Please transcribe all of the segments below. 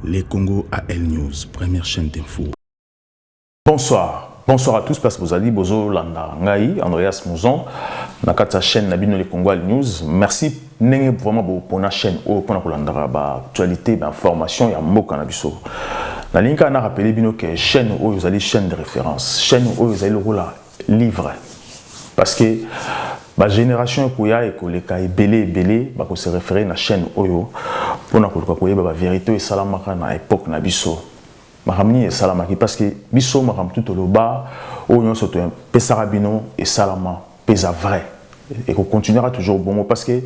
Les Congo AL News, première chaîne d'info. Bonsoir à tous, parce que vous allez bozo landa ngai Andreas Mouzon na kata chaîne Nabino Les Congo AL News. Merci nenge vraiment pour la chaîne pour landa ba actualité ba information ya mboka na biso. Na linka na rappeler bino que chaîne où vous allez chaîne de référence, chaîne où vous allez le livre parce que la génération koya et koleka belé ba ko se référer na chaîne oyo pona ko koya ba vérité et salamaka na époque na biso maramni et salamaki parce que biso maram tout le bas oyo soto pesara bino et salama pesa vrai et qu'on continuera toujours bon parce que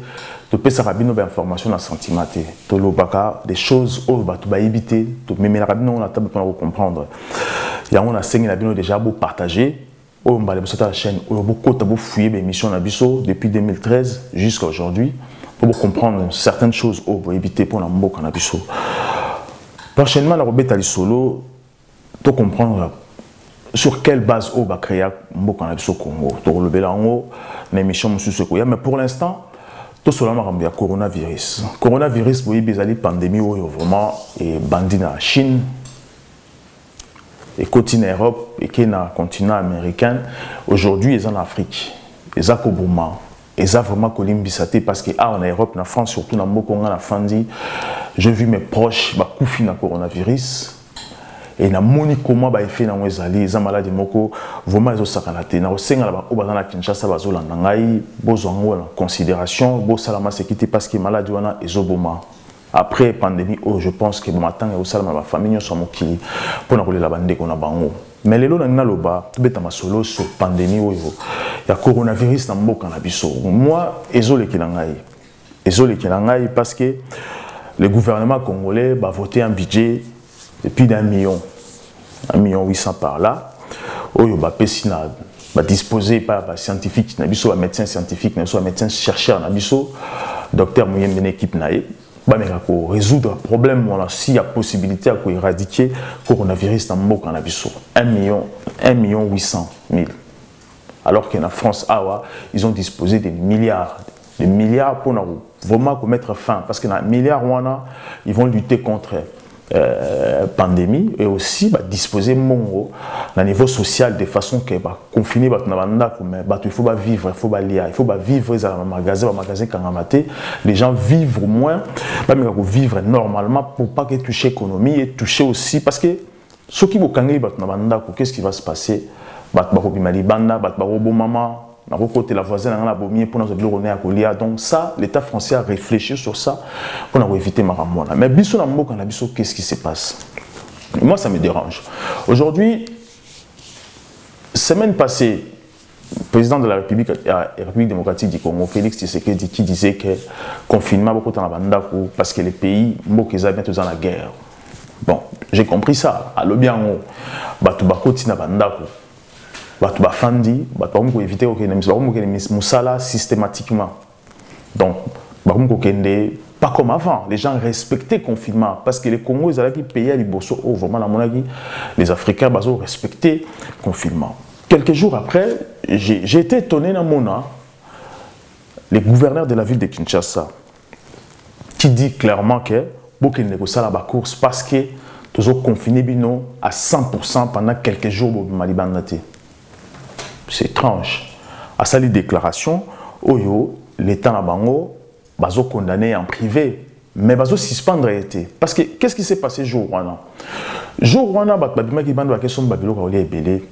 to pesara bino ba information na sentimenté to lo baka des choses oyo ba to ba éviter to memela bino na table pour comprendre ya on a sengi na bino déjà beau partager. On va aller sur la chaîne où beaucoup de fouiller l'émission Nabiso depuis 2013 jusqu'à aujourd'hui pour comprendre certaines choses pour éviter pour l'ambo Nabiso. Prochainement, la Robert Ali Solo pour comprendre sur quelle base on va créer Mbo Nabiso Congo. Pour le bélango, l'émission Monsieur Sekoya, mais pour l'instant, tout cela m'a ramené à coronavirus. Coronavirus, vous voyez, les pandémies vraiment et bandit dans la Chine. Et continent Europe et qui est dans le continent américain, aujourd'hui ils sont en Afrique, ils sont au Bouma, ils sont vraiment colimbissaté parce que en Europe, en France, surtout dans le Congo, j'ai vu mes proches couper dans le coronavirus et na moni comment ba effet na wezali za maladi moko vraiment ils ont sakanate na osenga la ba na Kinshasa bazolanda ngai bozwango en considération bo salama sécurité parce que maladi wana ezoboma. Après pandémie, je pense que bon matin et au salama ma famille sont mokili pour na kolela bande ko na bango. Mais lelo na loba tout beta masolo sur pandémie oyo ya coronavirus na mboka na biso. Moi ezole kilangai parce que le gouvernement congolais va voter un budget depuis d'1 million 800 par là oyo ba pesina ba disposer par scientifique na biso ba médecin scientifique na biso ba médecin chercheur na biso docteur Mouyembe une équipe na pour résoudre le problème, s'il y a possibilité de éradiquer le coronavirus dans le monde, 1 million 800 000. Alors qu'en France, ils ont disposé des milliards pour vraiment mettre fin. Parce que dans les milliards, ils vont lutter contre la pandémie et aussi disposer au niveau social de façon que confiner il faut vivre, il faut lire, il faut vivre dans les magasins les gens vivent moins, vivre normalement pour pas que toucher l'économie et toucher aussi parce que ceux qui vont qu'est-ce qui va se passer? La voisine donc ça, l'État français a réfléchi sur ça pour éviter Maramona. Mais qu'est-ce qui se passe? Moi, ça me dérange. Aujourd'hui, semaine passée, le président de la République démocratique du Congo, Félix Tshisekedi, qui disait que le confinement parce que les pays sont bientôt dans la guerre. Bon, j'ai compris ça. À l'Obiango, Batubafandi, pour éviter que Moussala systématiquement. Donc, pas comme avant, les gens respectaient le confinement parce que les Congos, ils allaient payer les bossos, vraiment la monarchie, les Africains, ils ont respecté le confinement. Quelques jours après, j'ai été étonné dans mon le gouverneur de la ville de Kinshasa, qui dit clairement que beaucoup de ça la course parce que toujours confiné bino à 100% pendant quelques jours au Malibandate. C'est étrange. À sa déclaration, Oyo, l'État Nabango, bazo condamné en privé, mais bazo suspendre été. Parce que qu'est-ce qui s'est passé jour Rwanda? Jour Rwanda, babima qui bande la question babilo ka olé belé.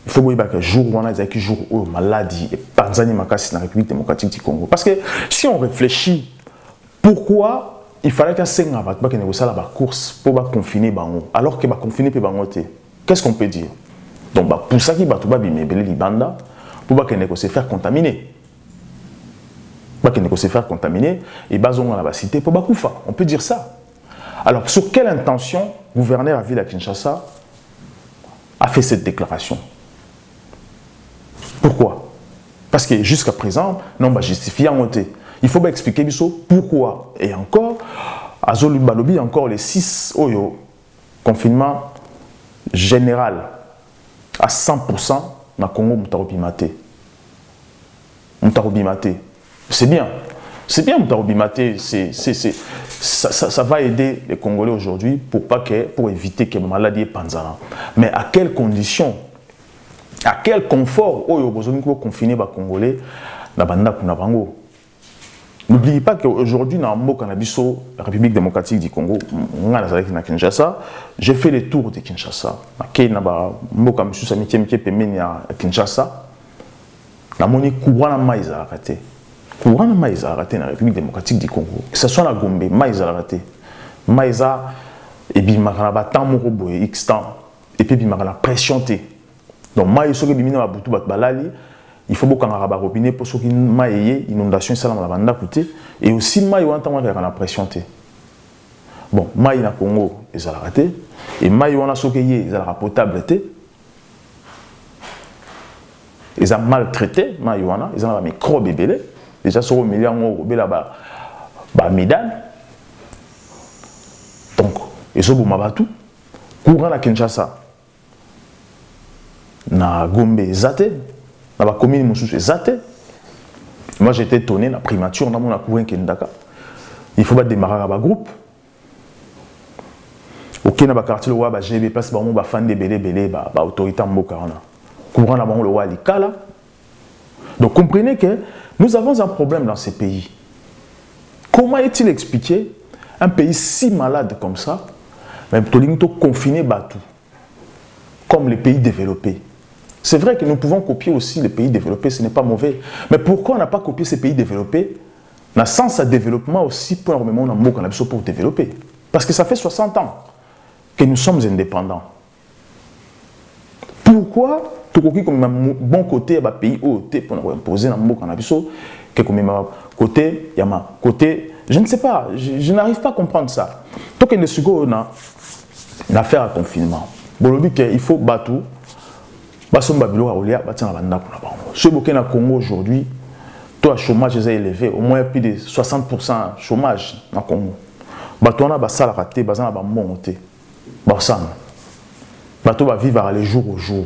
Il faut voir que jour Rwanda, ils ont jour où maladie et Tanzanie makasi dans la République démocratique du Congo. Parce que si on réfléchit, pourquoi il fallait qu'un senga batba qui négocie la course pour confiner bango, alors que ba confiner pe bango té. Qu'est-ce qu'on peut dire? Donc, pour ça, il va libanda pour se faire contaminer. Se faire contaminer et bazon la cité pour Bakoufa. On peut dire ça. Alors, sur quelle intention le gouverneur de la ville à Kinshasa a fait cette déclaration? Pourquoi? Parce que jusqu'à présent, non, justifié en monté. Il faut expliquer pourquoi. Et encore, à Zolubalobi, encore les 6 Oyo, confinement général. À 100% dans le Congo, Moutarobimate. C'est bien. C'est bien, Moutarobimate, ça va aider les Congolais aujourd'hui pour éviter que la maladie est panzana. Mais à quelles conditions? À quel confort il y a besoin de confiner les Congolais dans la bango? N'oubliez pas qu'aujourd'hui, dans la République démocratique du Congo, j'ai fait le tour de Kinshasa. J'ai fait Kinshasa. J'ai courant maïs à raté. Courant maïs à raté dans la République démocratique du Congo. Que ce soit la Gombe, maïs à raté. Maïs à et puis ma temps morobo X temps et puis ma pression té. Donc maïs sur que bimina babutu balali. Il faut beaucoup en robinet pour ceux qui ont inondation salam la banda côté et aussi maïs ou entendre la pression té. Bon, maïs na Congo ils ont raté et maïs on a ceux qui ils ont potable té. Ils ont maltraité maïs ils ont mis micro bébé déjà sur 1 million d'euros là-bas midal. Donc ils ont bouma batou courant à Kinshasa na Gombe zate. Dans la commune, moi j'étais étonné, la primature, dans mon courant Kendaka. Il faut démarrer un groupe. Ok, dans le quartier, j'ai des places, j'ai fan de belé, autorité en Moka. Courant là, le roi Likala. Donc comprenez que nous avons un problème dans ces pays. Comment est-il expliqué un pays si malade comme ça, mais confiné Batou, comme les pays développés? C'est vrai que nous pouvons copier aussi les pays développés, ce n'est pas mauvais. Mais pourquoi on n'a pas copié ces pays développés? Dans le sens de développement aussi, pour développer. Parce que ça fait 60 ans que nous sommes indépendants. Pourquoi tout comme un bon côté, il y a un pays pour imposer dans le que comme un côté, il y a un côté, je ne sais pas, je n'arrive pas à comprendre ça. Donc, il y a une affaire à confinement. Il faut battre. Ceux qui sont au Congo aujourd'hui, le chômage est élevé, au moins plus de 60% de chômage au Congo. Bato na basala raté, bazana ba monté. Basana. Bato va vivre les jours au jour.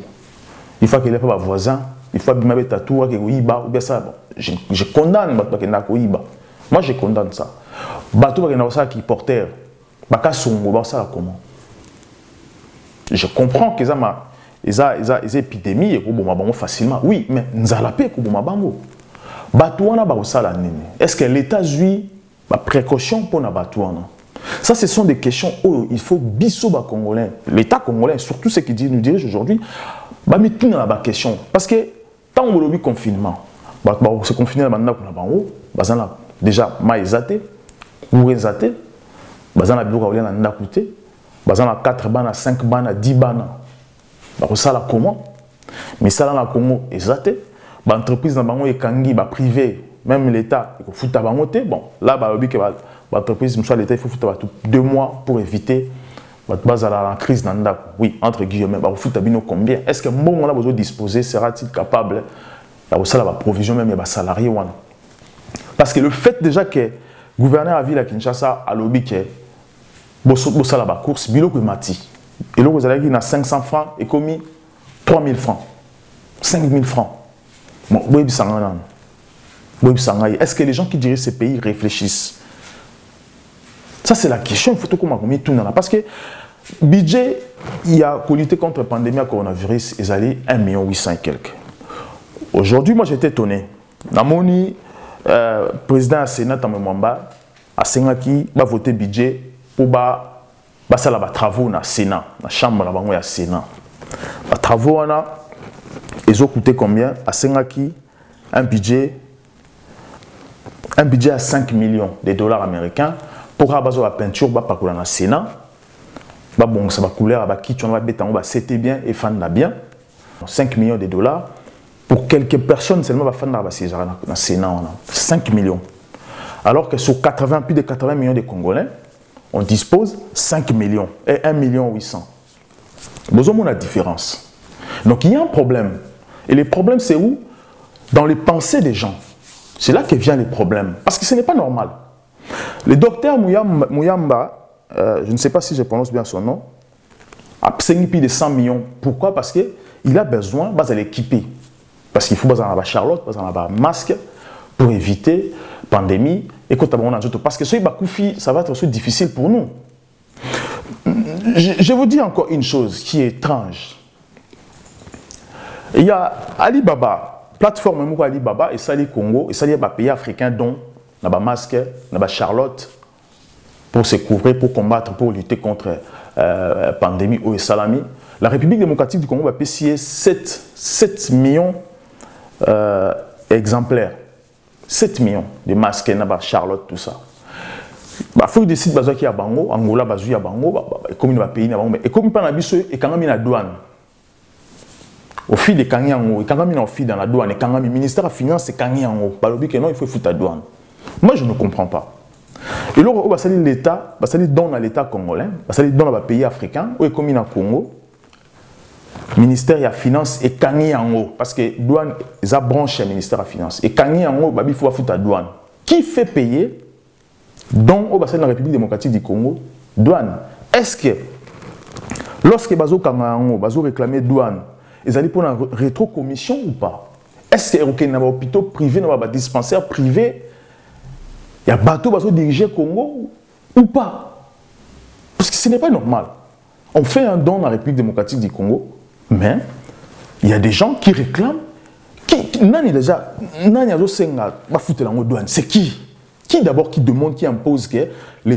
Il faut qu'il ait pas voisin, il faut bien mettre tatou que oyiba ou bien ça. Je condamne bato qui na oyiba. Moi je condamne ça. Bato qui na ça qui porteur. Baka songo ba ça comment? Je comprends que ça m'a les épidémies et facilement. Oui, mais nous allons paix pour bango. Batouana ba nini. Est-ce que l'État joue la précaution pour na batouana? Ça, ce sont des questions où il faut biso ba congolais. L'État congolais, surtout ceux qui nous dirigent aujourd'hui, ba mitou na ba question. Parce que tant on le confinement, se confiner na bango, bazana déjà maïzate, ouezate, bazana biloka olia na ndakute, bazana 4 bana, 5 bana, 10 bana. Ça là comment? Mais ça là Congo exacté. L'entreprise dans bango ekangi ba privé, même l'État il faut foutre bango té. Bon, là ba obi que l'entreprise soit l'État il faut foutre 2 mois pour éviter la crise dans ndako. Oui, entre guillemets, ba foutre bino combien? Est-ce que bon on a besoin de disposer sera-t-il capable là ça la provision même ba salarié wana? Parce que le fait déjà que gouverneur à ville à Kinshasa a lobby que bossa la ba course biloko mati. Et là, vous allez dire 500 francs et commis 3000 francs, 5000 francs. Bon, est-ce que les gens qui dirigent ces pays réfléchissent? Ça, c'est la question. Il faut tout tout là. Parce que budget, il y a pour lutter contre la pandémie à coronavirus, ils allaient 1,8 million et quelques. Aujourd'hui, moi, j'étais étonné. Namoni, président du Sénat, Tamemwamba, a Sengaki, va voter budget pour ça là travaux na Sénat, la chambre là ya Sénat. Les travaux ils ont coûté combien? À Sengaki un budget à 5 millions de dollars américains pour avoir la peinture ba pakula na Sénat. Ba bon ça va couleur ba kitchen va béton ba c'était bien et fan na bien. 5 millions de dollars pour quelques personnes seulement va fan na ba na Sénat 5 millions. Alors que sur plus de 80 millions de Congolais on dispose 5 millions et 1,8 million. Vous avez la différence. Donc il y a un problème. Et le problème c'est où? Dans les pensées des gens. C'est là que viennent les problèmes. Parce que ce n'est pas normal. Le docteur Mouyamba, je ne sais pas si je prononce bien son nom, a obtenu plus de 100 millions. Pourquoi? Parce qu'il a besoin de l'équiper. Parce qu'il faut avoir Charlotte, avoir un masque pour éviter. pandémie et que parce que ce Bakoufi, ça va être difficile pour nous. Je vous dis encore une chose qui est étrange. Il y a Alibaba, plateforme Alibaba et Sali Congo et Sali pays africains dont Naba Masque, Naba Charlotte pour se couvrir, pour combattre, pour lutter contre la pandémie ou Salami. La République démocratique du Congo va payer 7 millions exemplaires. 7 millions de masques, Naba Charlotte, tout ça. Il faut décider de qui a Bango, Angola, Bazou, Bango, comme il va payer, et comme il pas et quand il y a douane. Au fil des Kanyango, et quand il y a au fil dans la douane, et quand le ministère de la Finance, c'est Kanyango. Il faut foutre la douane. Moi, je ne comprends pas. Et là, on va saluer l'État, on va saluer dans l'État congolais, on va saluer dans le pays africain, où est comme il y a Congo, ministère de la Finance et Kanyango. Parce que douane, ça branche le ministère de la Finance. Et Kanyango, il faut foutre la douane. Qui fait payer? Donc, on va saluer la République démocratique du Congo, douane. Est-ce que, lorsque Bazo Kanyango, Bazo réclamait douane, ils allaient pour une rétrocommission ou pas? Est-ce qu'il y a un hôpital privé, un dispensaire privé? Il y a un bateau qui dirige le Congo ou pas? Parce que ce n'est pas normal. On fait un don à la République démocratique du Congo, mais il y a des gens qui réclament. C'est qui? Qui d'abord qui demande, qui impose que pour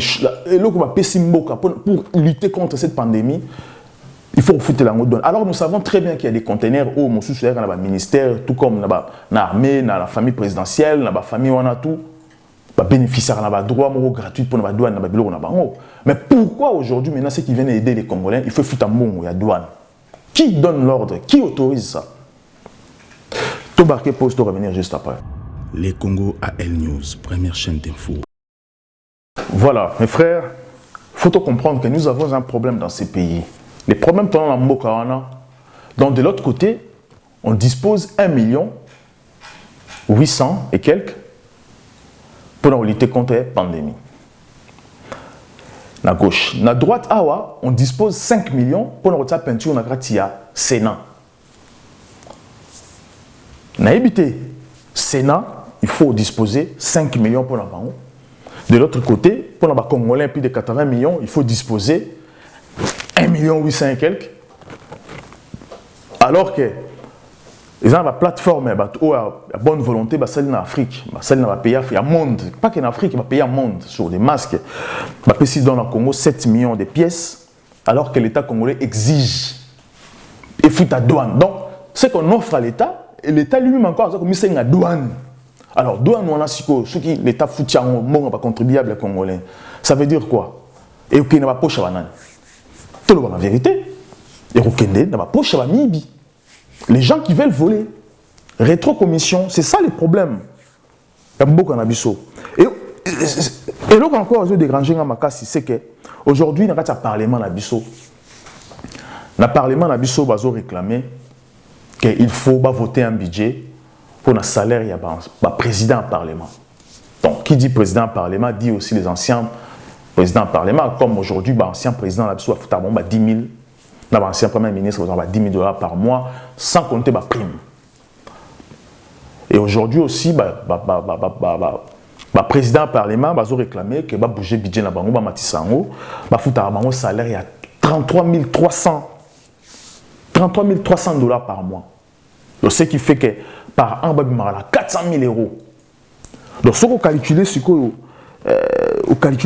lutter contre cette pandémie, il faut foutre la douane. Alors nous savons très bien qu'il y a des conteneurs où mon sous-chef dans le ministère, tout comme dans l'armée, dans la famille présidentielle, dans la famille on a tout. Bénéficiaires à la droit gratuit pour la douane. Mais pourquoi aujourd'hui, maintenant, ceux qui viennent aider les Congolais, il faut foutre un mot, il y a douane? Qui donne l'ordre? Qui autorise ça? Tobarké pose de revenir juste après. Les Congo AL News, première chaîne d'info. Voilà, mes frères, il faut comprendre que nous avons un problème dans ces pays. Les problèmes sont dans Mbokawana. Donc de l'autre côté, on dispose 1 800 et quelques pour lutter contre la pandémie. Na gauche. Na droite, awa, on dispose 5 millions pour la peinture na gratia Sénat. Na évité Sénat, il faut disposer 5 millions pour la banque. De l'autre côté, pour la Congolais, plus de 80 millions, il faut disposer 1 800 et quelques. Alors que les gens, la plateforme, la bonne volonté, celle en Afrique, celle dans le pays, il y a monde, pas qu'en Afrique, il y a pays monde sur des masques. Si dans le Congo 7 millions de pièces, alors que l'État congolais exige et fout à douane. Donc, ce qu'on offre à l'État, et l'État lui-même encore, c'est comme si c'est une douane. Alors, douane, on a ce qui l'État fout à un contribuable congolais. Ça veut dire quoi? Et qu'il n'a pas poche à banane. Tout le la vérité. Et qu'il n'a pas poche à Mibi. Les gens qui veulent voler, rétrocommission, c'est ça le problème. Il y a beaucoup d'abissaux. Et là encore, je déranger dans ma casse, c'est qu'aujourd'hui, il y a un parlement d'abissaux. Dans le parlement d'abissaux, il faut réclamer qu'il faut voter un budget pour un salaire, il y a un président du parlement. Donc, qui dit président du parlement, dit aussi les anciens présidents du parlement, comme aujourd'hui, l'ancien président d'abissaux a 10 000. L'ancien premier ministre a 10 000 $ par mois, sans compter ma prime. Et aujourd'hui aussi, le président du Parlement va réclamer que va bouger le budget de Bango, Matissango, va foutre un salaire, il y a 33 300 $ par mois. Donc, ce qui fait que par an, il y a 400 000 €. Donc, si vous calculez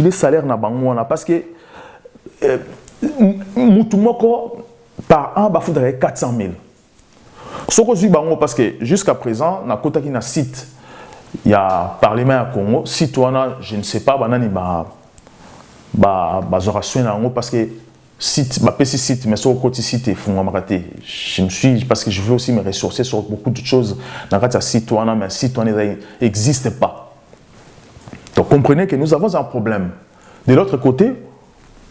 le salaire de Bango, parce que par an, il faudrait 400 000. Ce que je dis, parce que jusqu'à présent, dans le site, il y a Parlement à Congo, citoyen, je ne sais pas, parce que site, site, mais sur le côté site, je me suis, parce que je veux aussi me ressourcer sur beaucoup de choses dans le citoyen, mais citoyen n'existe pas. Donc comprenez que nous avons un problème. De l'autre côté,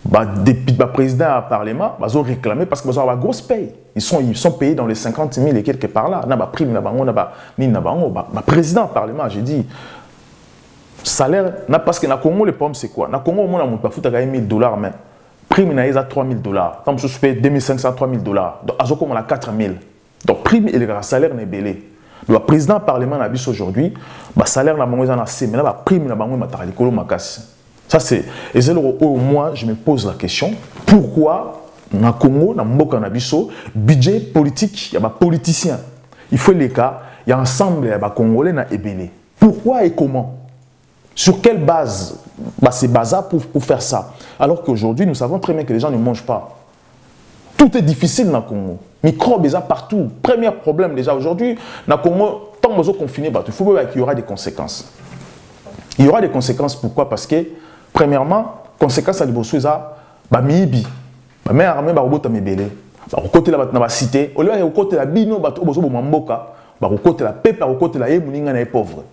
depuis le président du Parlement, ils ont réclamé parce qu'ils ont une grosse paye. Ils sont payés dans les 50 000 et quelques par là. Ils ont prime, le président du Parlement, j'ai dit, salaire, parce que dans le Congo, le problème c'est quoi? Dans le Congo, on a 1 000 $, mais prime, il y a 3 000 $. Comme je paye 2 500, 3 000 $. Donc, ils ont 4 000. Donc, prime et le salaire n'est belé. Le président du Parlement aujourd'hui, le salaire na bango na C, mais la prime na bango matari kolo makasi. Ça c'est et c'est au moins je me pose la question pourquoi na Congo na mboka na biso budget politique, il y a des politiciens. Il faut les cas, il y a ensemble il y a des Congolais na ebele. Pourquoi et comment? Sur quelle base c'est bazar pour faire ça? Alors qu'aujourd'hui, nous savons très bien que les gens ne mangent pas. Tout est difficile dans le Congo. Microbes, ils sont partout. Premier problème déjà aujourd'hui, dans le Congo, tant que nous sommes confinés, il faut qu'il y aura des conséquences. Il y aura des conséquences, pourquoi? Parce que, premièrement, conséquences à l'Ibosso, c'est miibi. Mais armée, robot à mebele. Côté la dans la cité, au lieu de côté la bino, bozo bomamboka, côté la paix, côté la yemuninga na pauvre.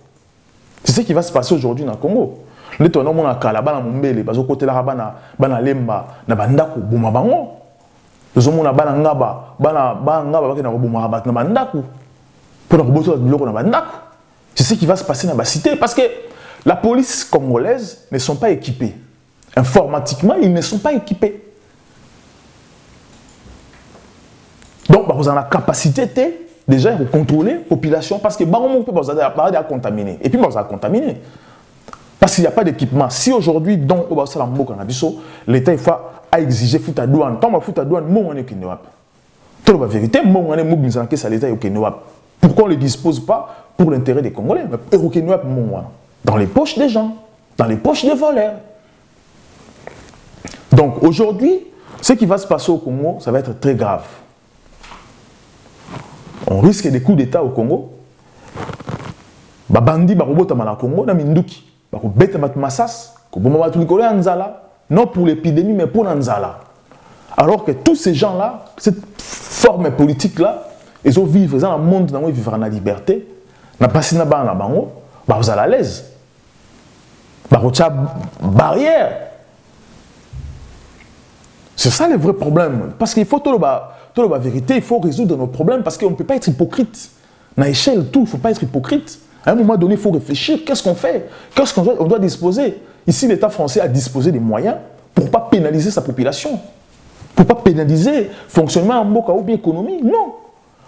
C'est ce qui va se passer aujourd'hui dans le Congo. Les gens qui ont Kalaba, Mumbele, bazo côté la Rabana, Bana Lemba, na Bandako, Bumabango. Les gens qui ont Bana Ngaba, Bana Ngaba, qui ont Bumarabat, na Bandako. Pour nous botter le na Bandako. C'est ce qui va se passer dans la cité. Parce que la police congolaise ne sont pas équipés. Informatiquement, ils ne sont pas équipés. Donc, vous avez la capacité déjà de contrôler la population parce que vous avez contaminé. Et puis, vous avez contaminé. Parce qu'il n'y a pas d'équipement. Si aujourd'hui, dans l'État il faut exiger foot à douane, tant que foot à douane, moi, on est Kenouap. Tout la vérité, moi, on est mobilisé à l'État au Kenouap. Pourquoi on ne le dispose pas pour l'intérêt des Congolais? Mais au Kenouap, dans les poches des gens, dans les poches des voleurs. Donc, aujourd'hui, ce qui va se passer au Congo, ça va être très grave. On risque des coups d'État au Congo. Bandi barobota na Congo na minduki. Bako beta mat massas, ko boma batu likolo ya nzala, non pour l'épidémie mais pour nzala. Alors que tous ces gens-là, cette forme politique là, ils ont vivre dans le monde dans où ils vivent en liberté, na passi na ba na bango, ba vous à l'aise. Ba ko tia barrière. C'est ça le vrai problème parce qu'il faut tout la vérité, il faut résoudre nos problèmes parce qu'on ne peut pas être hypocrite. À l'échelle, tout, il ne faut pas être hypocrite. À un moment donné, il faut réfléchir. Qu'est-ce qu'on fait? Qu'est-ce qu'on doit disposer? Ici, l'État français a disposé des moyens pour ne pas pénaliser sa population. Pour ne pas pénaliser le fonctionnement en Mboka ou bien économie. Non.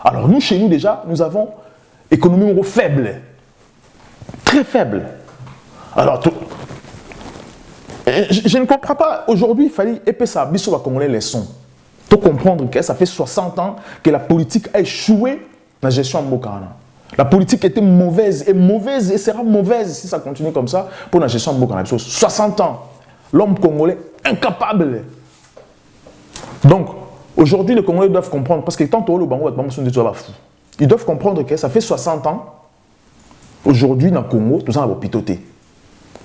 Alors nous, chez nous déjà, nous avons économie faible. Très faible. Alors, je ne comprends pas. Aujourd'hui, il fallait épaisser ça. Bissot va congolais les sons. Il faut comprendre que ça fait 60 ans que la politique a échoué dans la gestion en Mbokana. La politique était mauvaise et sera mauvaise si ça continue comme ça pour la gestion en Mbokana. 60 ans. L'homme congolais incapable. Donc, aujourd'hui, les Congolais doivent comprendre, parce que tant que le Bango va fou. Ils doivent comprendre que ça fait 60 ans. Aujourd'hui, dans le Congo, nous avons des hôpitaux.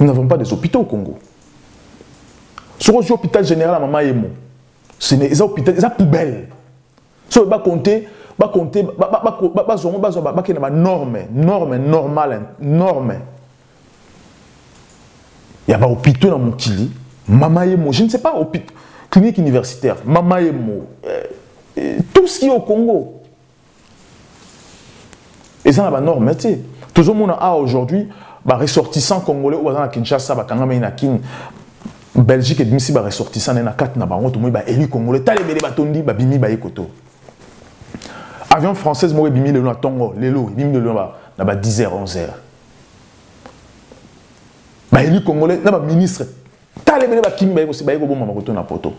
Nous n'avons pas des hôpitaux au Congo. Sur l'hôpital général à Mama Yemo, c'est des hôpitaux, des poubelles. Si on va compter, normes. Il y a des hôpitaux dans mon Kili, Mama Yemo, je ne sais pas, clinique universitaire, Mama Yemo, tout ce qui est au Congo. Et ça, c'est norme. Tout le monde a aujourd'hui, ressortissants congolais ou à Kinshasa, à Belgique et Dmissi ressortissant na 4 na bango to mo ba élu congolais talebele batondi ba bimi ba ekoto. Avion française mo bimi le na Tongo, lelo bimi le na ba 10h 11h. Ba élu congolais na ba ministre talebele ba kimba eko se ba eko bomba makoto na poto.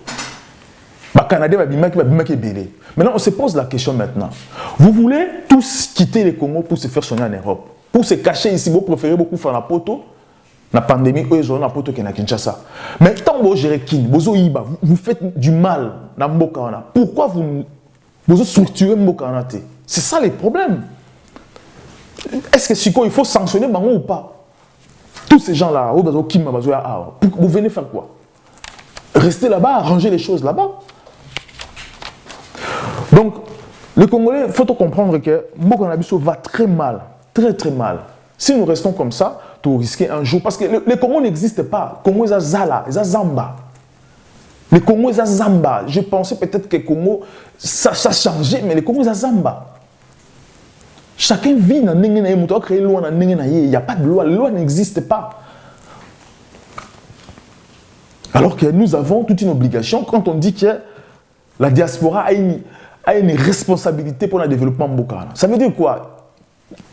Ba Canadien ba bimaki belé. Maintenant on se pose la question maintenant. Vous voulez tous quitter le Congo pour se faire soigner en Europe, pour se cacher ici, vous préférez beaucoup faire la poto. La pandémie, eux, ils ont un poto qui est à Kinshasa. Mais tant que vous gérez Kin, vous faites du mal dans Mbokana. Pourquoi vous structurez Mbokana? C'est ça les problèmes. Est-ce que il faut sanctionner Bango ou pas? Tous ces gens-là, vous venez faire quoi? Rester là-bas, arranger les choses là-bas. Donc, le Congolais, il faut comprendre que Mbokana Bisso va très mal. Très très mal. Si nous restons comme ça, tout risquer un jour. Parce que le Congo n'existe pas. Le Congo est à Zala, est à Zamba. Le Congo est à Zamba. Je pensais peut-être que le Congo, ça a changé, mais le Congo est à Zamba. Chacun vit dans le Congo, il n'y a pas de loi. La loi n'existe pas. Alors que nous avons toute une obligation quand on dit que la diaspora a une responsabilité pour le développement Mbokana. Ça veut dire quoi?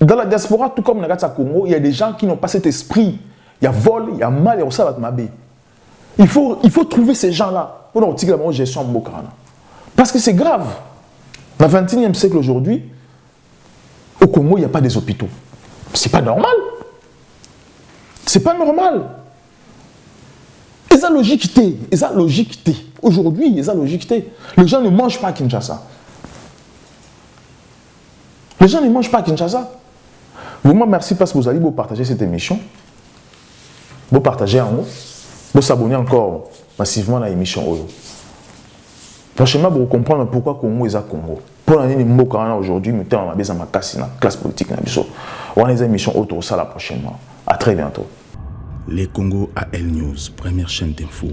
Dans la diaspora, tout comme dans le Congo, il y a des gens qui n'ont pas cet esprit. Il y a vol, il y a mal, il y a aussi mabé. Il faut trouver ces gens-là pour nous tirer la gestion en Bokarana. Parce que c'est grave. Dans le XXIe siècle aujourd'hui, au Congo, il n'y a pas des hôpitaux. C'est pas normal. C'est pas normal. Et ça logique t'es. Et ça logique t'es. Aujourd'hui, et ça logique t'es. Les gens ne mangent pas à Kinshasa. Les gens ne mangent pas à Kinshasa. Vraiment, merci parce que vous allez vous partager cette émission. Vous partagez en haut. Vous s'abonner encore massivement à l'émission Oyo. Prochainement, vous comprendre pourquoi Congo est à Congo. Pour l'année de Mbokarana aujourd'hui, nous sommes dans ma classe politique. On a des émissions autour de ça la prochainement. À très bientôt. Les Congo AL News, première chaîne d'info.